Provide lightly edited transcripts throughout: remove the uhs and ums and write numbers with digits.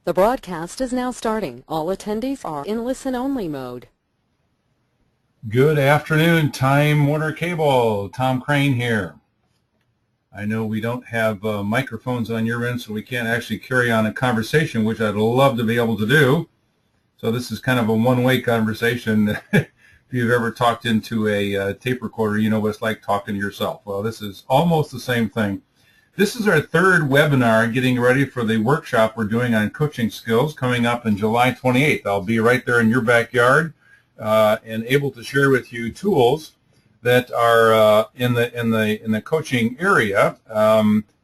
The broadcast is now starting. All attendees are in listen-only mode. Good afternoon, Time Warner Cable. Tom Crane here. I know we don't have microphones on your end, so we can't actually carry on a conversation, which I'd love to be able to do. So this is kind of a one-way conversation. If you've ever talked into a tape recorder, you know what it's like talking to yourself. Well, this is almost the same thing. This is our third webinar getting ready for the workshop we're doing on coaching skills coming up in July 28th. I'll be right there in your backyard and able to share with you tools that are in the coaching area,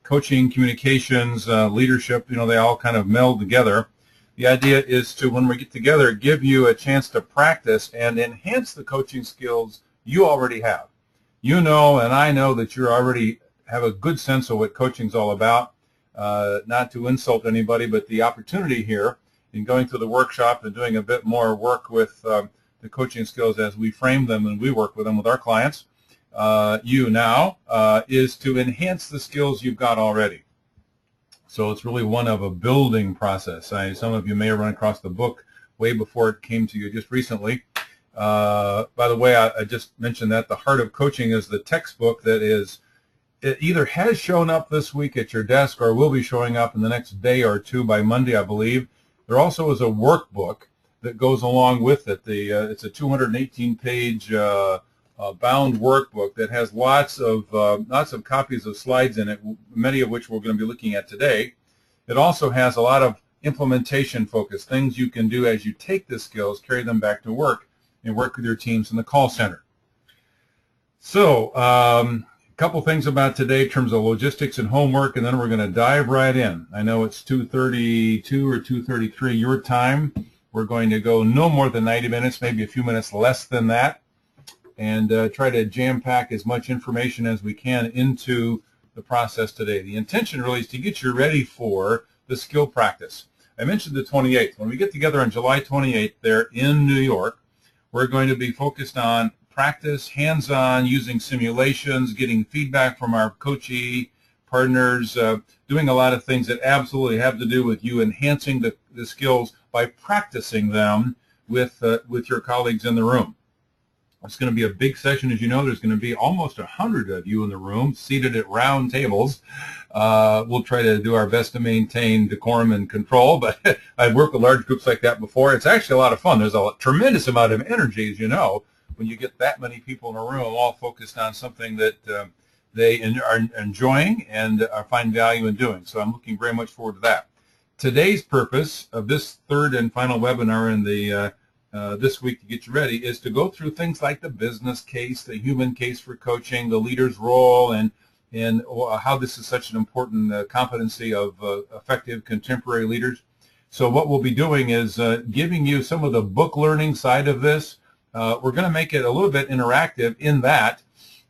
coaching, communications, leadership. You know, they all kind of meld together. The idea is to, when we get together, give you a chance to practice and enhance the coaching skills you already have. You know, and I know that you already have a good sense of what coaching is all about. Not to insult anybody, but the opportunity here in going through the workshop and doing a bit more work with the coaching skills as we frame them and we work with them with our clients, is to enhance the skills you've got already. So it's really one of a building process. Some of you may have run across the book way before it came to you just recently. By the way, I just mentioned that The Heart of Coaching is the textbook that it either has shown up this week at your desk or will be showing up in the next day or two, by Monday, I believe. There also is a workbook that goes along with it. It's a 218-page bound workbook that has lots of copies of slides in it, many of which we're going to be looking at today. It also has a lot of implementation focus, things you can do as you take the skills, carry them back to work, and work with your teams in the call center. So a couple things about today in terms of logistics and homework, and then we're going to dive right in. I know it's 2:32 or 2:33 your time. We're going to go no more than 90 minutes, maybe a few minutes less than that, and try to jam-pack as much information as we can into the process today. The intention really is to get you ready for the skill practice. I mentioned the 28th. When we get together on July 28th there in New York, we're going to be focused on practice, hands-on, using simulations, getting feedback from our coachee partners, doing a lot of things that absolutely have to do with you enhancing the skills by practicing them with your colleagues in the room. It's going to be a big session. As you know, there's going to be almost 100 of you in the room seated at round tables. We'll try to do our best to maintain decorum and control, but I've worked with large groups like that before. It's actually a lot of fun. There's a tremendous amount of energy, as you know, when you get that many people in a room all focused on something that they are enjoying and find value in doing. So I'm looking very much forward to that. Today's purpose of this third and final webinar in the this week to get you ready is to go through things like the business case, the human case for coaching, the leader's role, and how this is such an important competency of effective contemporary leaders. So what we'll be doing is giving you some of the book learning side of this. We're going to make it a little bit interactive in that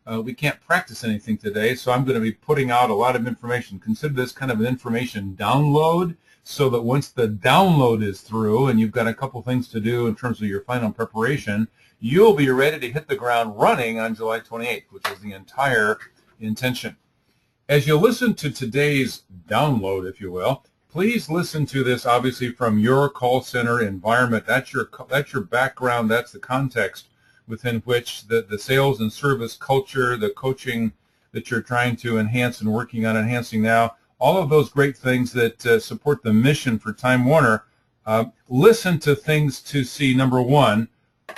we can't practice anything today, so I'm going to be putting out a lot of information. Consider this kind of an information download, so that once the download is through and you've got a couple things to do in terms of your final preparation, you'll be ready to hit the ground running on July 28th, which is the entire intention. As you listen to today's download, if you will, please listen to this obviously from your call center environment. That's your background. That's the context within which the sales and service culture, the coaching that you're trying to enhance and working on enhancing now, all of those great things that support the mission for Time Warner. Listen to things to see, number one,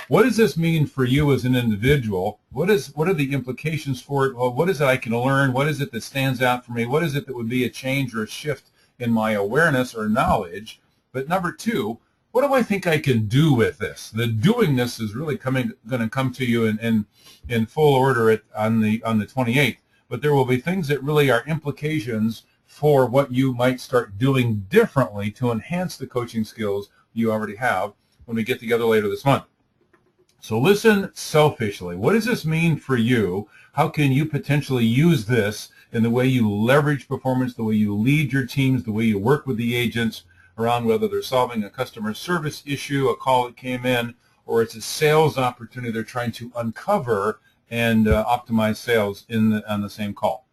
what does this mean for you as an individual? What are the implications for it? Well, what is it I can learn? What is it that stands out for me? What is it that would be a change or a shift in my awareness or knowledge? But number two, what do I think I can do with this? The doingness is really going to come to you in full order on the 28th. But there will be things that really are implications for what you might start doing differently to enhance the coaching skills you already have when we get together later this month. So listen selfishly. What does this mean for you? How can you potentially use this in the way you leverage performance, the way you lead your teams, the way you work with the agents around whether they're solving a customer service issue, a call that came in, or it's a sales opportunity they're trying to uncover and optimize sales on the same call.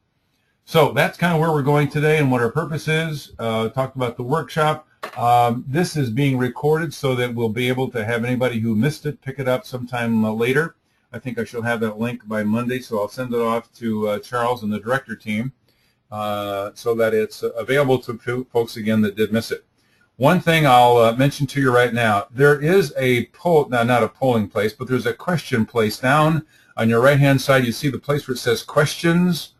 So that's kind of where we're going today and what our purpose is. Talked about the workshop. This is being recorded so that we'll be able to have anybody who missed it pick it up sometime later. I think I shall have that link by Monday, so I'll send it off to Charles and the director team so that it's available to folks again that did miss it. One thing I'll mention to you right now, there is a poll, now not a polling place, but there's a question place down on your right-hand side. You see the place where it says questions.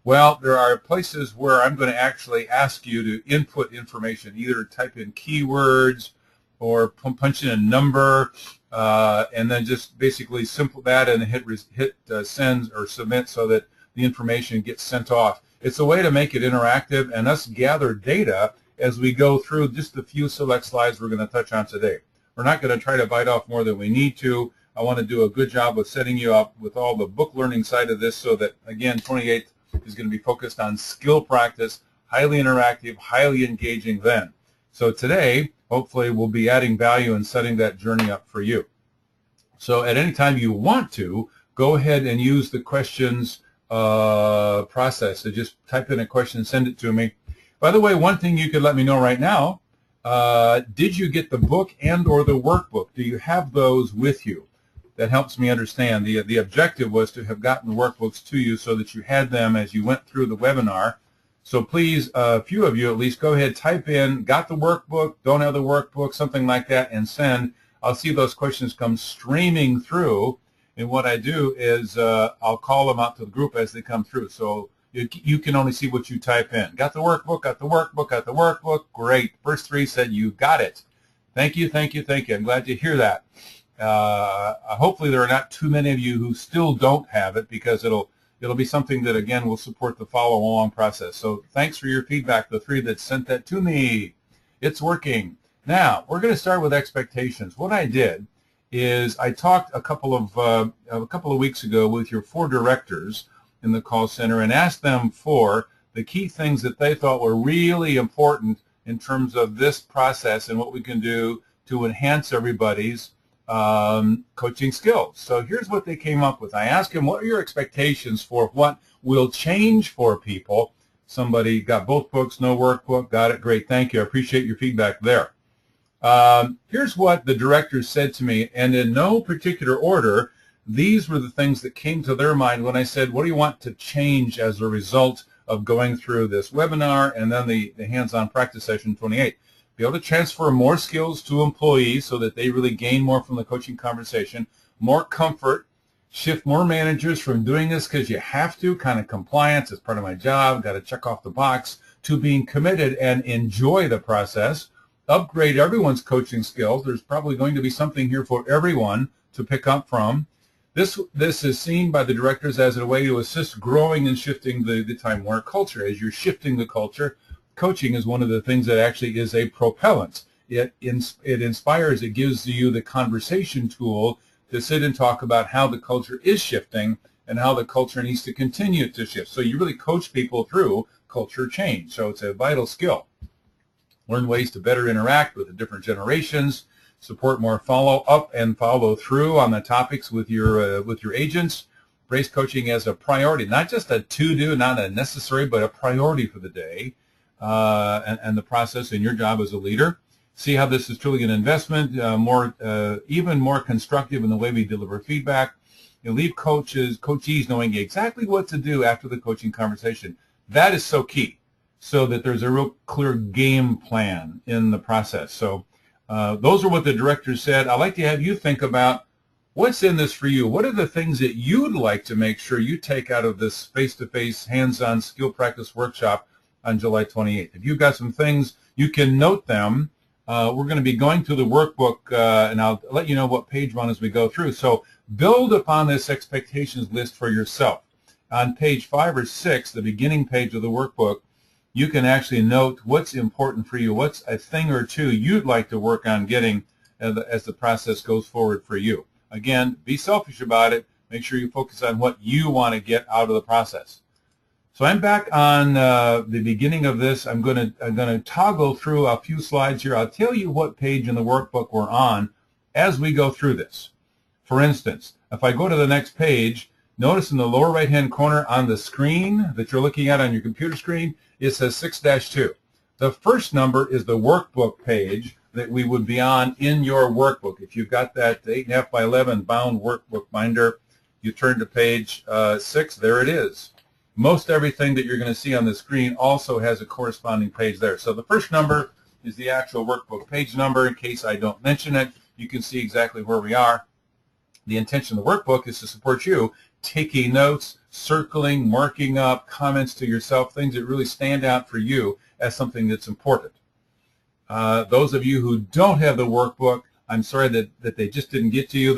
Well, there are places where I'm going to actually ask you to input information, either type in keywords or punch in a number, and then just basically simple that and hit send or submit so that the information gets sent off. It's a way to make it interactive and us gather data as we go through just the few select slides we're going to touch on today. We're not going to try to bite off more than we need to. I want to do a good job of setting you up with all the book learning side of this so that, again, 28th is going to be focused on skill practice, highly interactive, highly engaging then. So today, hopefully, we'll be adding value and setting that journey up for you. So at any time you want to, go ahead and use the questions process. So just type in a question and send it to me. By the way, one thing you could let me know right now, did you get the book and or the workbook? Do you have those with you? That helps me understand. The objective was to have gotten the workbooks to you so that you had them as you went through the webinar. So please, a few of you at least, go ahead, type in, got the workbook, don't have the workbook, something like that, and send. I'll see those questions come streaming through, and what I do is I'll call them out to the group as they come through. So you can only see what you type in. Got the workbook, got the workbook, got the workbook. Great. First three said you got it. Thank you, thank you, thank you. I'm glad to hear that. Hopefully there are not too many of you who still don't have it, because it'll be something that, again, will support the follow-along process. So thanks for your feedback, the three that sent that to me. It's working. Now, we're going to start with expectations. What I did is I talked a couple of weeks ago with your 4 directors in the call center and asked them for the key things that they thought were really important in terms of this process and what we can do to enhance everybody's coaching skills. So here's what they came up with. I asked them, what are your expectations for what will change for people? Somebody got both books, no workbook. Got it. Great. Thank you. I appreciate your feedback there. Here's what the directors said to me, and in no particular order, these were the things that came to their mind when I said, what do you want to change as a result of going through this webinar and then the hands-on practice session 28? Be able to transfer more skills to employees so that they really gain more from the coaching conversation, more comfort, shift more managers from doing this because you have to, kind of compliance, it's part of my job, got to check off the box, to being committed and enjoy the process, upgrade everyone's coaching skills. There's probably going to be something here for everyone to pick up from. This is seen by the directors as a way to assist growing and shifting the Time Warner culture. As you're shifting the culture, coaching is one of the things that actually is a propellant. It inspires, it gives you the conversation tool to sit and talk about how the culture is shifting and how the culture needs to continue to shift. So you really coach people through culture change. So it's a vital skill. Learn ways to better interact with the different generations, support more follow-up and follow-through on the topics with your agents. Embrace coaching as a priority, not just a to-do, not a necessary, but a priority for the day and the process and your job as a leader. See how this is truly an investment, even more constructive in the way we deliver feedback. You leave coachees knowing exactly what to do after the coaching conversation. That is so key, so that there's a real clear game plan in the process. So those are what the directors said. I'd like to have you think about what's in this for you. What are the things that you'd like to make sure you take out of this face-to-face, hands-on skill practice workshop on July 28th? If you've got some things, you can note them. We're going to be going through the workbook, and I'll let you know what page we're on as we go through. So build upon this expectations list for yourself. On page 5 or 6, the beginning page of the workbook, you can actually note what's important for you, what's a thing or two you'd like to work on getting as the process goes forward for you. Again, be selfish about it. Make sure you focus on what you want to get out of the process. So I'm back on the beginning of this. I'm going to toggle through a few slides here. I'll tell you what page in the workbook we're on as we go through this. For instance, if I go to the next page, notice in the lower right-hand corner on the screen that you're looking at on your computer screen, it says 6-2. The first number is the workbook page that we would be on in your workbook. If you've got that 8.5 by 11 bound workbook binder, you turn to page 6, there it is. Most everything that you're going to see on the screen also has a corresponding page there. So the first number is the actual workbook page number. In case I don't mention it, you can see exactly where we are. The intention of the workbook is to support you taking notes, circling, marking up, comments to yourself, things that really stand out for you as something that's important. Those of you who don't have the workbook, I'm sorry that they just didn't get to you.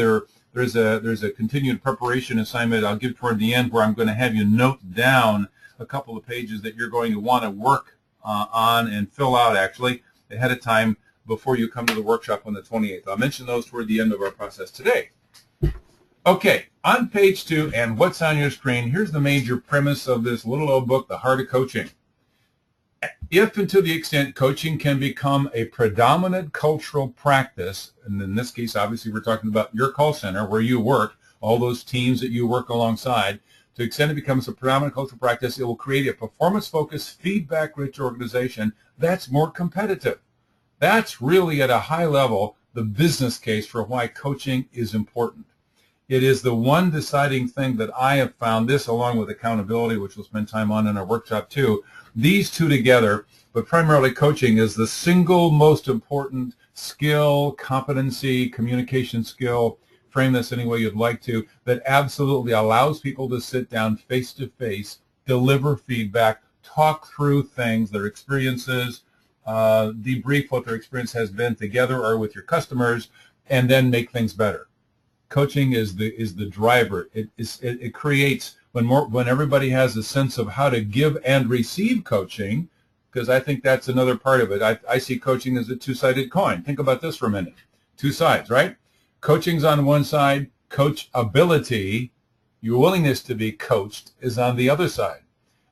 There's a continued preparation assignment I'll give toward the end where I'm going to have you note down a couple of pages that you're going to want to work on and fill out actually ahead of time before you come to the workshop on the 28th. I'll mention those toward the end of our process today. Okay, on page 2 and what's on your screen, here's the major premise of this little old book, The Heart of Coaching. If and to the extent coaching can become a predominant cultural practice, and in this case, obviously, we're talking about your call center where you work, all those teams that you work alongside, to the extent it becomes a predominant cultural practice, it will create a performance-focused, feedback-rich organization that's more competitive. That's really, at a high level, the business case for why coaching is important. It is the one deciding thing that I have found, this along with accountability, which we'll spend time on in our workshop too. These two together, but primarily coaching, is the single most important skill, competency, communication skill, frame this any way you'd like to, that absolutely allows people to sit down face-to-face, deliver feedback, talk through things, their experiences, debrief what their experience has been together or with your customers, and then make things better. Coaching is the driver. It creates, when everybody has a sense of how to give and receive coaching, because I think that's another part of it. I see coaching as a two-sided coin. Think about this for a minute. Two sides, right? Coaching's on one side. Coachability, your willingness to be coached, is on the other side.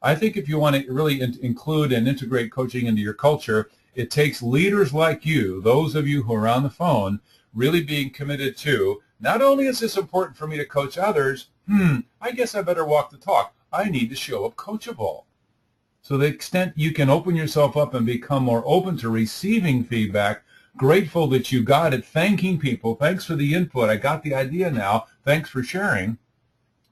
I think if you want to really include and integrate coaching into your culture, it takes leaders like you, those of you who are on the phone, really being committed to, not only is this important for me to coach others, I guess I better walk the talk. I need to show up coachable. So the extent you can open yourself up and become more open to receiving feedback, grateful that you got it, thanking people, thanks for the input, I got the idea now, thanks for sharing,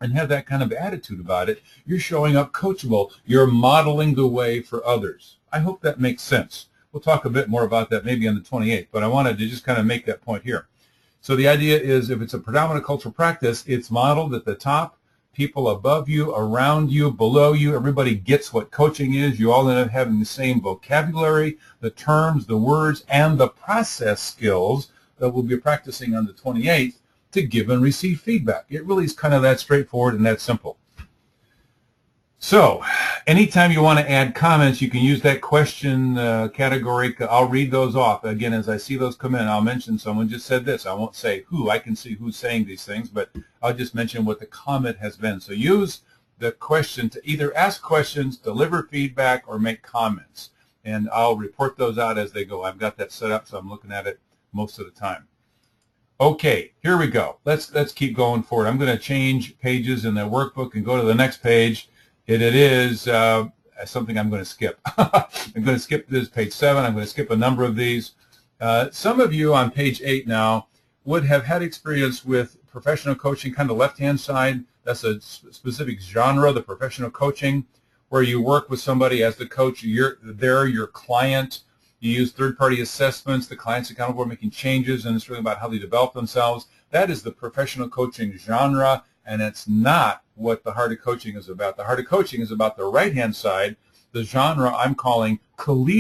and have that kind of attitude about it, you're showing up coachable. You're modeling the way for others. I hope that makes sense. We'll talk a bit more about that maybe on the 28th, but I wanted to just kind of make that point here. So the idea is, if it's a predominant cultural practice, it's modeled at the top, people above you, around you, below you, everybody gets what coaching is. You all end up having the same vocabulary, the terms, the words, and the process skills that we'll be practicing on the 28th to give and receive feedback. It really is kind of that straightforward and that simple. So anytime you want to add comments, you can use that question category. I'll read those off. Again, as I see those come in, I'll mention someone just said this. I won't say who. I can see who's saying these things, but I'll just mention what the comment has been. So use the question to either ask questions, deliver feedback, or make comments. And I'll report those out as they go. I've got that set up, so I'm looking at it most of the time. Okay, here we go. Let's keep going forward. I'm going to change pages in the workbook and go to the next page. It is something I'm going to skip. I'm going to skip this page 7. I'm going to skip a number of these. Some of you on page 8 now would have had experience with professional coaching, kind of left-hand side. That's a specific genre, the professional coaching, where you work with somebody as the coach. They're your client. You use third-party assessments. The client's accountable for making changes, and it's really about how they develop themselves. That is the professional coaching genre, and it's not what the Heart of Coaching is about. The Heart of Coaching is about the right-hand side, the genre I'm calling collegiate